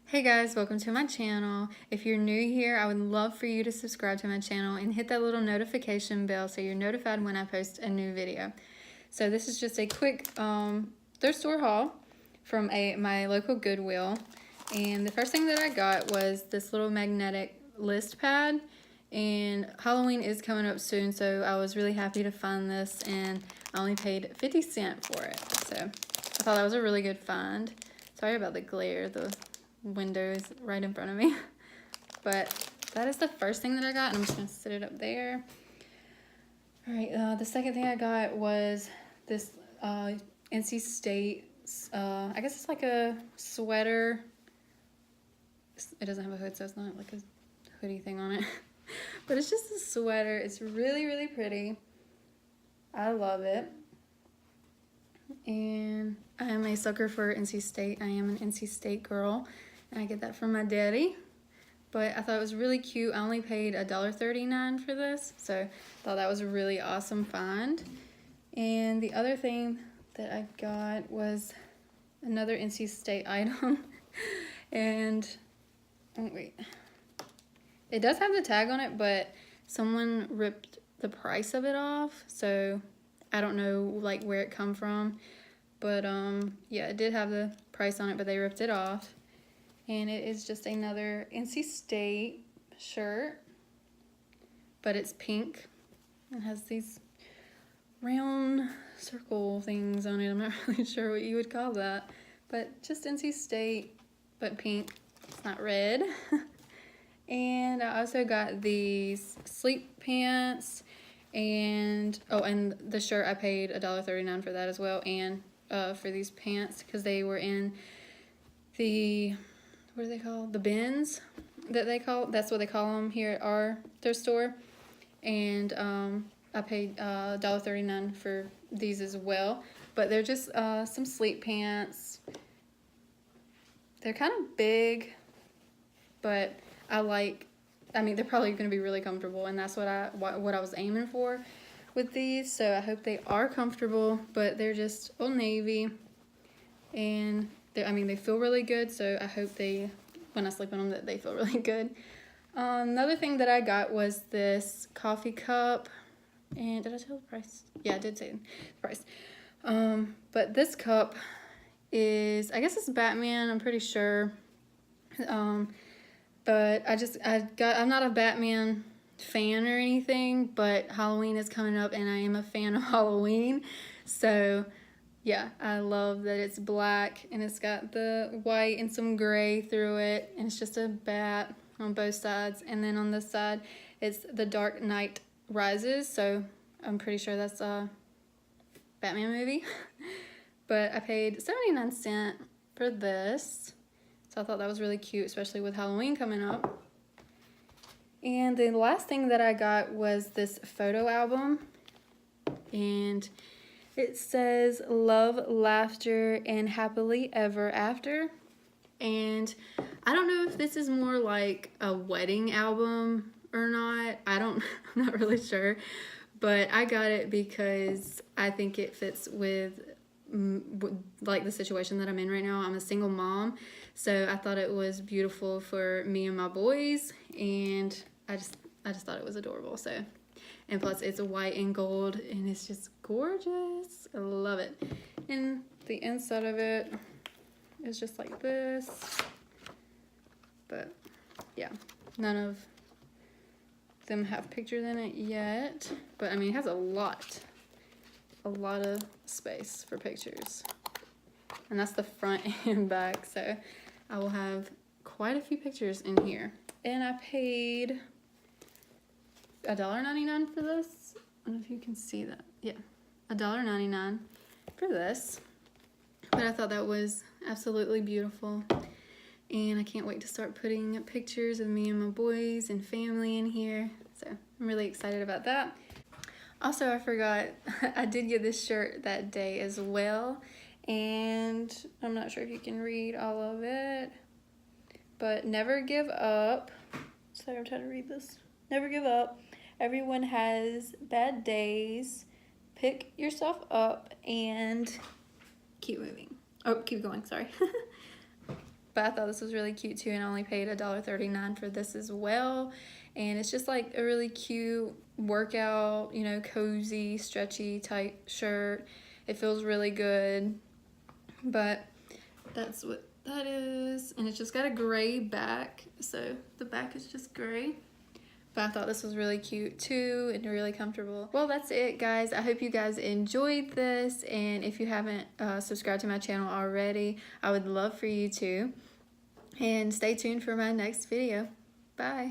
Hey guys, welcome to my channel. If you're new here, I would love for you to subscribe to my channel and hit that little notification bell so you're notified when I post a new video. So this is just a quick thrift store haul from my local Goodwill. And the first thing that I got was this little magnetic list pad. And Halloween is coming up soon, so I was really happy to find this, and I only paid 50 cents for it. So I thought that was a really good find. Sorry about the glare, the window is right in front of me. But that is the first thing that I got, and I'm just gonna sit it up there. All right, the second thing I got was this NC State, I guess it's like a sweater. It doesn't have a hood, so it's not like a hoodie thing on it. But it's just a sweater. It's really, really pretty. I love it. And I am a sucker for NC State. I am an NC State girl, and I get that from my daddy. But I thought it was really cute. I only paid $1.39 for this, so I thought that was a really awesome find. And the other thing that I got was another NC State item. And, oh wait. It does have the tag on it, but someone ripped the price of it off, so I don't know like where it come from. But yeah, it did have the price on it, but they ripped it off. And it is just another NC State shirt, but it's pink. It has these round circle things on it. I'm not really sure what you would call that, but just NC State, but pink. It's not red. And I also got these sleep pants, and and the shirt I paid $1.39 for that as well, and for these pants because they were in the, what are they called? The bins that's what they call them here at our thrift store. And I paid $1.39 for these as well, but they're just some sleep pants. They're kind of big, but I mean, they're probably going to be really comfortable, and that's what I was aiming for with these. So I hope they are comfortable, but they're just Old Navy, and they feel really good. So I hope when I sleep on them, that they feel really good. Another thing that I got was this coffee cup, and did I tell the price? Yeah, I did say the price. But this cup is, I guess it's Batman, I'm pretty sure. But I'm not a Batman fan or anything, but Halloween is coming up and I am a fan of Halloween. So yeah, I love that it's black and it's got the white and some gray through it, and it's just a bat on both sides. And then on this side, it's The Dark Knight Rises, so I'm pretty sure that's a Batman movie. But I paid 79 cents for this. So I thought that was really cute, especially with Halloween coming up. And the last thing that I got was this photo album. And it says love, laughter, and happily ever after. And I don't know if this is more like a wedding album or not. I'm not really sure. But I got it because I think it fits with like the situation that I'm in right now. I'm a single mom, so I thought it was beautiful for me and my boys, and I just thought it was adorable. So, and plus it's white and gold, and it's just gorgeous. I love it. And the inside of it is just like this, but yeah, none of them have pictures in it yet, but I mean, it has a lot of space for pictures, and that's the front and back, so I will have quite a few pictures in here. And I paid $1.99 for this. I don't know if you can see that. Yeah, $1.99 for this, but I thought that was absolutely beautiful, and I can't wait to start putting pictures of me and my boys and family in here, so I'm really excited about that. Also, I forgot, I did get this shirt that day as well, and I'm not sure if you can read all of it, but never give up. Sorry, I'm trying to read this. Never give up. Everyone has bad days. Pick yourself up and keep moving. Oh, keep going, sorry. but I thought this was really cute too, and I only paid $1.39 for this as well. And it's just like a really cute workout, you know, cozy, stretchy type shirt. It feels really good, but that's what that is. And it's just got a gray back, so the back is just gray. But I thought this was really cute too and really comfortable. Well, that's it, guys. I hope you guys enjoyed this, and if you haven't subscribed to my channel already, I would love for you to. And stay tuned for my next video. Bye.